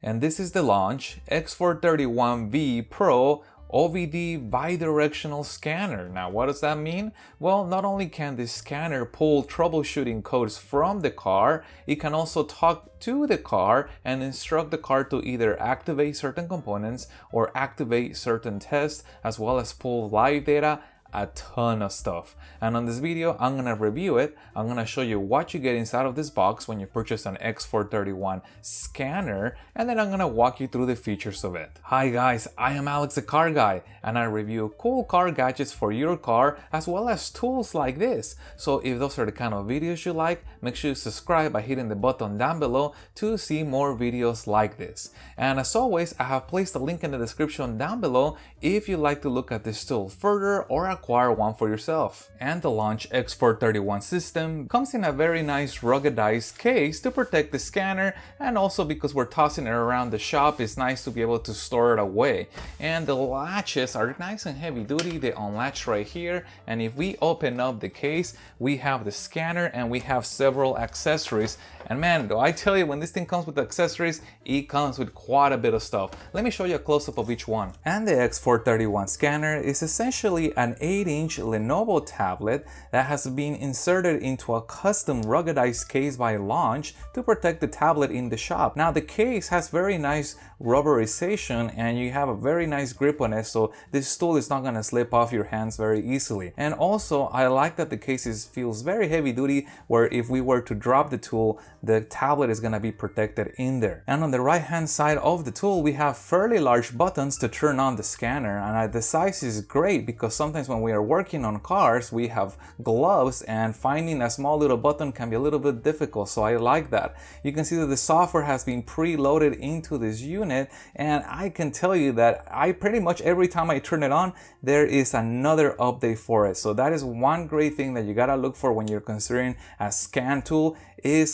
and this is the launch X431V Pro OBD Bi-directional scanner. Now, what does that mean? Well, not only can this scanner pull troubleshooting codes from the car, it can also talk to the car and instruct the car to either activate certain components or activate certain tests, as well as pull live data, a ton of stuff. And on this video, I'm gonna review it. I'm gonna show you what you get inside of this box when you purchase an X431 scanner, and then I'm gonna walk you through the features of it. Hi guys, I am Alex the Car Guy, and I review cool car gadgets for your car, as well as tools like this. So if those are the kind of videos you like, make sure you subscribe by hitting the button down below to see more videos like this. And as always, I have placed a link in the description down below if you'd like to look at this tool further or acquire one for yourself. And the Launch X431 system comes in a very nice ruggedized case to protect the scanner, and also because we're tossing it around the shop, it's nice to be able to store it away. And the latches are nice and heavy duty. They unlatch right here, and if we open up the case, we have the scanner and we have several accessories. And man, do I tell you, when this thing comes with accessories, it comes with quite a bit of stuff. Let me show you a close-up of each one. And the X431 scanner is essentially an 8-inch Lenovo tablet that has been inserted into a custom ruggedized case by Launch to protect the tablet in the shop. Now the case has very nice rubberization and you have a very nice grip on it, so this tool is not going to slip off your hands very easily. And also I like that the case feels very heavy duty, where if we were to drop the tool, the tablet is going to be protected in there. And on the right hand side of the tool, we have fairly large buttons to turn on the scanner, and the size is great because sometimes when we are working on cars, we have gloves and finding a small little button can be a little bit difficult, so I like that. You can see that the software has been preloaded into this unit, and I can tell you that I pretty much every time I turn it on, there is another update for it. So that is one great thing that you gotta look for when you're considering a scan tool,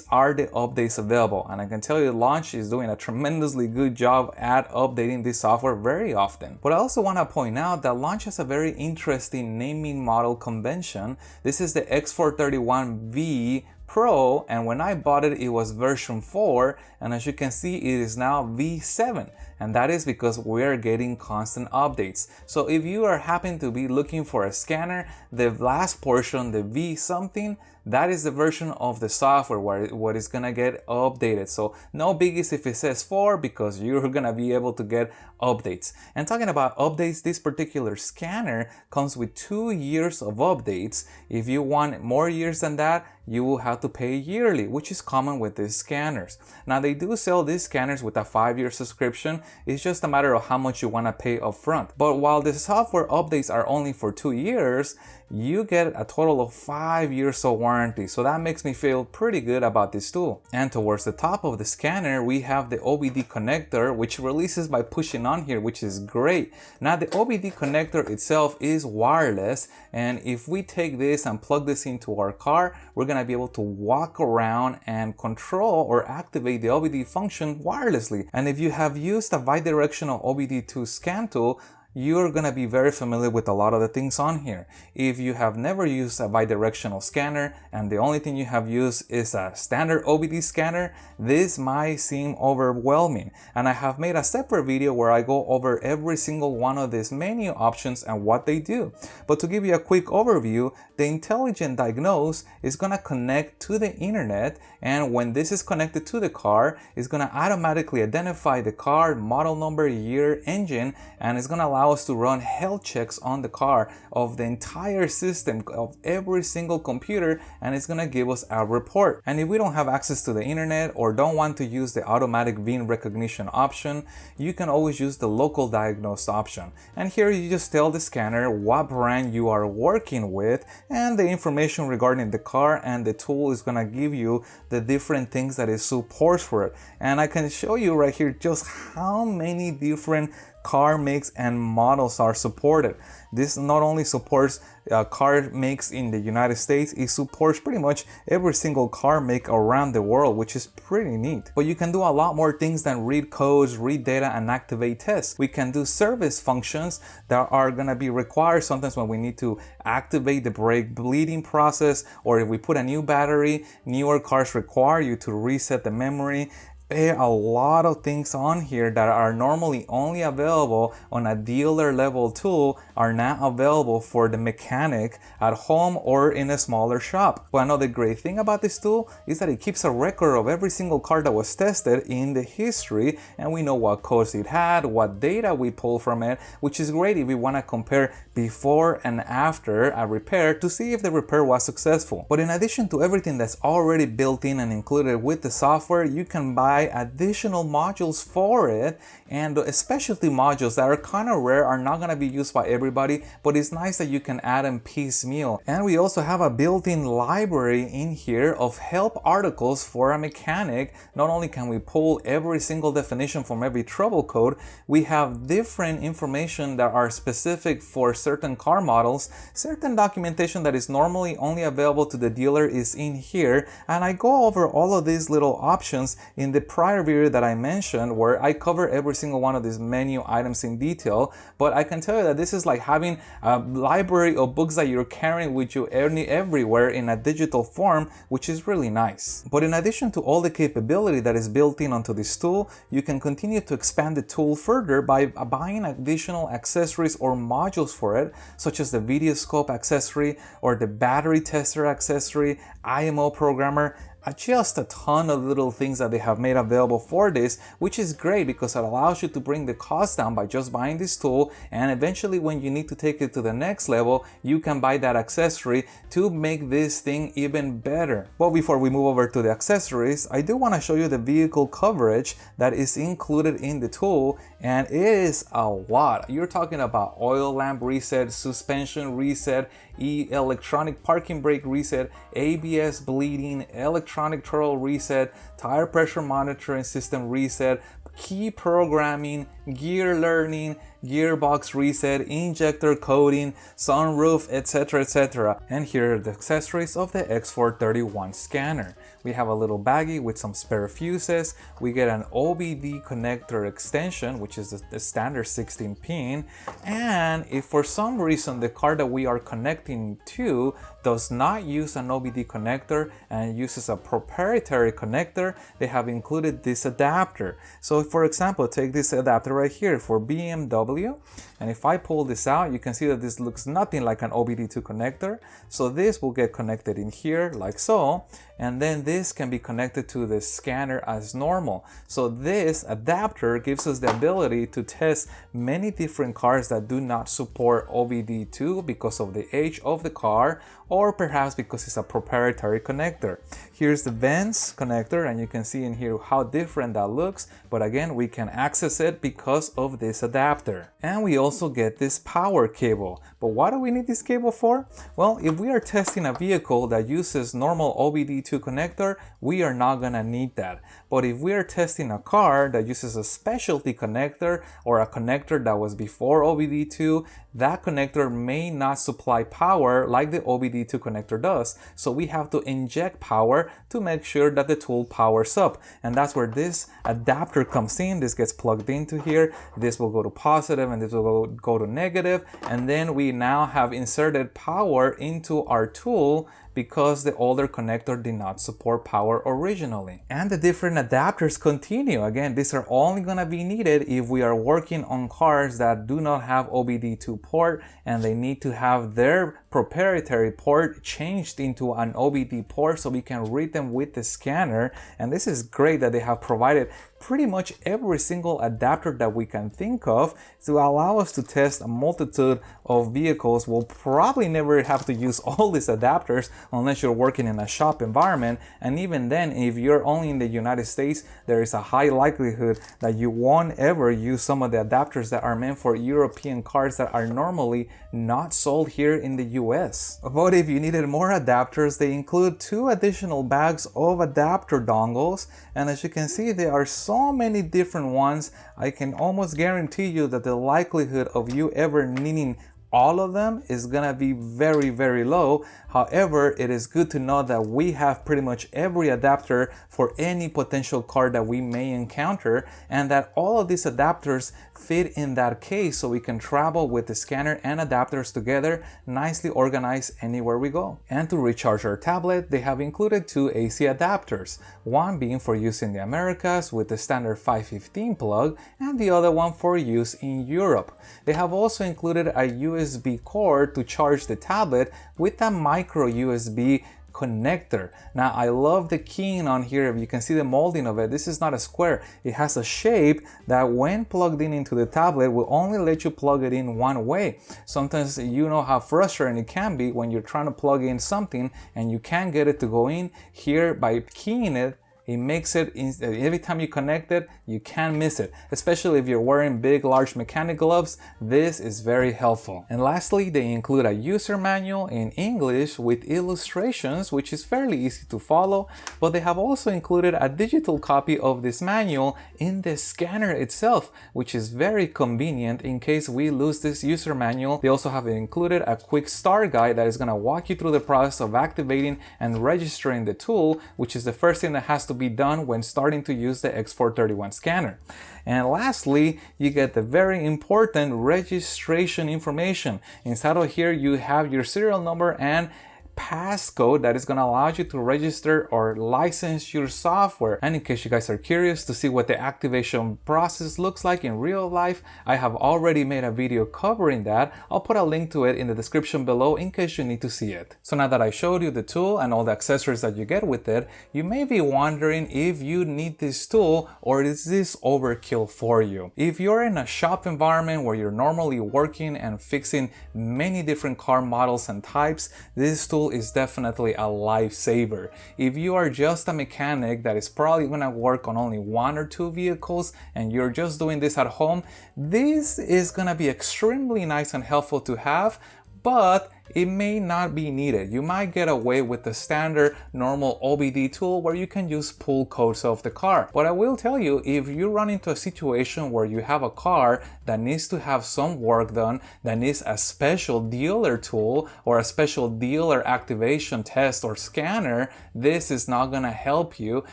are the updates available. And I can tell you Launch is doing a tremendously good job at updating this software very often. But I also want to point out that Launch has a very interesting naming model convention. This is the X431V Pro, and when I bought it, it was version 4, and as you can see, it is now V7, and that is because we're getting constant updates. So if you are happen to be looking for a scanner, the last portion, the V something, that is the version of the software where what is gonna get updated. So no biggies if it says 4, because you're gonna be able to get updates. And talking about updates, this particular scanner comes with 2 years of updates. If you want more years than that, you will have to pay yearly, which is common with these scanners. Now they do sell these scanners with a 5-year subscription. It's just a matter of how much you want to pay upfront. But while the software updates are only for 2 years, you get a total of 5 years of warranty. So that makes me feel pretty good about this tool. And towards the top of the scanner, we have the OBD connector, which releases by pushing on here, which is great. Now the OBD connector itself is wireless, and if we take this and plug this into our car, we're gonna be able to walk around and control or activate the OBD function wirelessly. And if you have used a bi-directional obd-II scan tool, you're gonna be very familiar with a lot of the things on here. If you have never used a bi-directional scanner and the only thing you have used is a standard OBD scanner, this might seem overwhelming. And I have made a separate video where I go over every single one of these menu options and what they do. But to give you a quick overview, the Intelligent Diagnose is gonna connect to the internet, and when this is connected to the car, it's gonna automatically identify the car, model number, year, engine, and it's gonna allow us to run health checks on the car of the entire system, of every single computer, and it's gonna give us a report. And if we don't have access to the internet or don't want to use the automatic VIN recognition option, you can always use the local diagnose option. And here you just tell the scanner what brand you are working with and the information regarding the car, and the tool is gonna give you the different things that it supports for it. And I can show you right here just how many different car makes and models are supported. This not only supports car makes in the United States, it supports pretty much every single car make around the world, which is pretty neat. But you can do a lot more things than read codes, read data, and activate tests. We can do service functions that are gonna be required sometimes when we need to activate the brake bleeding process, or if we put a new battery, newer cars require you to reset the memory. A lot of things on here that are normally only available on a dealer level tool are now available for the mechanic at home or in a smaller shop. But another great thing about this tool is that it keeps a record of every single car that was tested in the history, and we know what codes it had, what data we pulled from it, which is great if we want to compare before and after a repair to see if the repair was successful. But in addition to everything that's already built in and included with the software, you can buy additional modules for it, and specialty modules that are kind of rare, are not going to be used by everybody, but it's nice that you can add them piecemeal. And we also have a built-in library in here of help articles for a mechanic. Not only can we pull every single definition from every trouble code, we have different information that are specific for certain car models. Certain documentation that is normally only available to the dealer is in here, and I go over all of these little options in the prior video that I mentioned, where I cover every single one of these menu items in detail. But I can tell you that this is like having a library of books that you're carrying with you everywhere in a digital form, which is really nice. But in addition to all the capability that is built in onto this tool, you can continue to expand the tool further by buying additional accessories or modules for it, such as the video scope accessory or the battery tester accessory, IMO programmer, just a ton of little things that they have made available for this, which is great because it allows you to bring the cost down by just buying this tool, and eventually when you need to take it to the next level, you can buy that accessory to make this thing even better. But before we move over to the accessories, I do want to show you the vehicle coverage that is included in the tool, and it is a lot. You're talking about oil lamp reset, suspension reset, electronic parking brake reset, ABS bleeding, electronic throttle reset, tire pressure monitoring system reset, key programming, gear learning, gearbox reset, injector coating, sunroof, etc, etc. And here are the accessories of the X431 scanner. We have a little baggie with some spare fuses. We get an OBD connector extension, which is the standard 16 pin. And if for some reason the car that we are connecting to does not use an OBD connector and uses a proprietary connector, they have included this adapter. So for example, take this adapter right here for BMW, and if I pull this out, you can see that this looks nothing like an obd-II connector. So this will get connected in here like so, and then this can be connected to the scanner as normal. So this adapter gives us the ability to test many different cars that do not support obd-II because of the age of the car, or perhaps because it's a proprietary connector. Here's the Vents connector, and you can see in here how different that looks, but again, we can access it because of this adapter. And we also get this power cable. But what do we need this cable for? Well, if we are testing a vehicle that uses normal obd-II connector, we are not gonna need that. But if we are testing a car that uses a specialty connector or a connector that was before obd-II, that connector may not supply power like the obd-II connector does. So we have to inject power to make sure that the tool powers up. And that's where this adapter comes in. This gets plugged into here. This will go to positive and this will go to negative. And then we now have inserted power into our tool because the older connector did not support power originally. And the different adapters continue. Again, these are only gonna be needed if we are working on cars that do not have obd-II port and they need to have their proprietary port changed into an OBD port so we can read them with the scanner. And this is great that they have provided pretty much every single adapter that we can think of to allow us to test a multitude of vehicles. We'll probably never have to use all these adapters unless you're working in a shop environment, and even then, if you're only in the United States, there is a high likelihood that you won't ever use some of the adapters that are meant for European cars that are normally not sold here in the US. But if you needed more adapters, they include 2 additional bags of adapter dongles, and as you can see, there are so many different ones. I can almost guarantee you that the likelihood of you ever needing all of them is gonna be very, very low. However, it is good to know that we have pretty much every adapter for any potential car that we may encounter, and that all of these adapters fit in that case so we can travel with the scanner and adapters together, nicely organized anywhere we go. And to recharge our tablet, they have included 2 AC adapters, one being for use in the Americas with the standard 515 plug, and the other one for use in Europe. They have also included a USB cord to charge the tablet with a micro USB connector. Now I love the keying on here. If you can see the molding of it, this is not a square. It has a shape that when plugged in into the tablet will only let you plug it in one way. Sometimes you know how frustrating it can be when you're trying to plug in something and you can't get it to go in. Here, by keying it, it makes it, every time you connect it, you can't miss it. Especially if you're wearing big, large mechanic gloves, this is very helpful. And lastly, they include a user manual in English with illustrations, which is fairly easy to follow, but they have also included a digital copy of this manual in the scanner itself, which is very convenient in case we lose this user manual. They also have included a quick start guide that is gonna walk you through the process of activating and registering the tool, which is the first thing that has to be done when starting to use the X431 scanner. And lastly, you get the very important registration information. Inside of here, you have your serial number and passcode that is going to allow you to register or license your software. And in case you guys are curious to see what the activation process looks like in real life, I have already made a video covering that. I'll put a link to it in the description below in case you need to see it. So now that I showed you the tool and all the accessories that you get with it, you may be wondering if you need this tool or is this overkill for you. If you're in a shop environment where you're normally working and fixing many different car models and types, this tool is definitely a lifesaver. If you are just a mechanic that is probably going to work on only 1 or 2 vehicles and you're just doing this at home, this is going to be extremely nice and helpful to have, but it may not be needed. You might get away with the standard normal obd tool where you can just pull codes off the car. But I will tell you, if you run into a situation where you have a car that needs to have some work done, that needs a special dealer tool or a special dealer activation test or scanner, this is not gonna help you,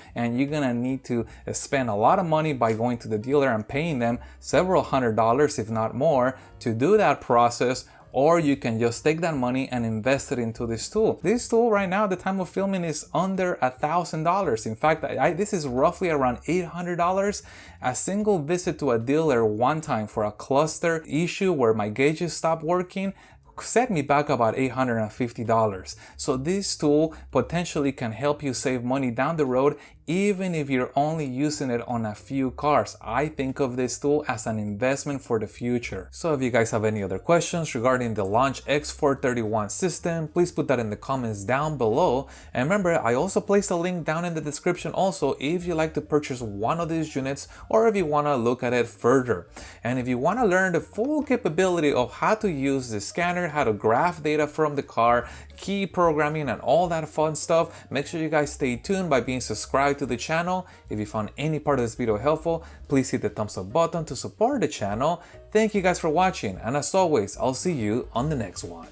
and you're gonna need to spend a lot of money by going to the dealer and paying them several $100s, if not more, to do that process. Or you can just take that money and invest it into this tool. This tool right now, at the time of filming, is under $1,000. In fact, this is roughly around $800. A single visit to a dealer one time for a cluster issue where my gauges stopped working set me back about $850. So this tool potentially can help you save money down the road, even if you're only using it on a few cars. I think of this tool as an investment for the future. So if you guys have any other questions regarding the launch X431 system, please put that in the comments down below. And remember, I also placed a link down in the description also if you like to purchase one of these units or if you want to look at it further. And if you want to learn the full capability of how to use the scanner, how to graph data from the car, key programming, and all that fun stuff, make sure you guys stay tuned by being subscribed to the channel. If you found any part of this video helpful, please hit the thumbs up button to support the channel. Thank you guys for watching, and as always, I'll see you on the next one.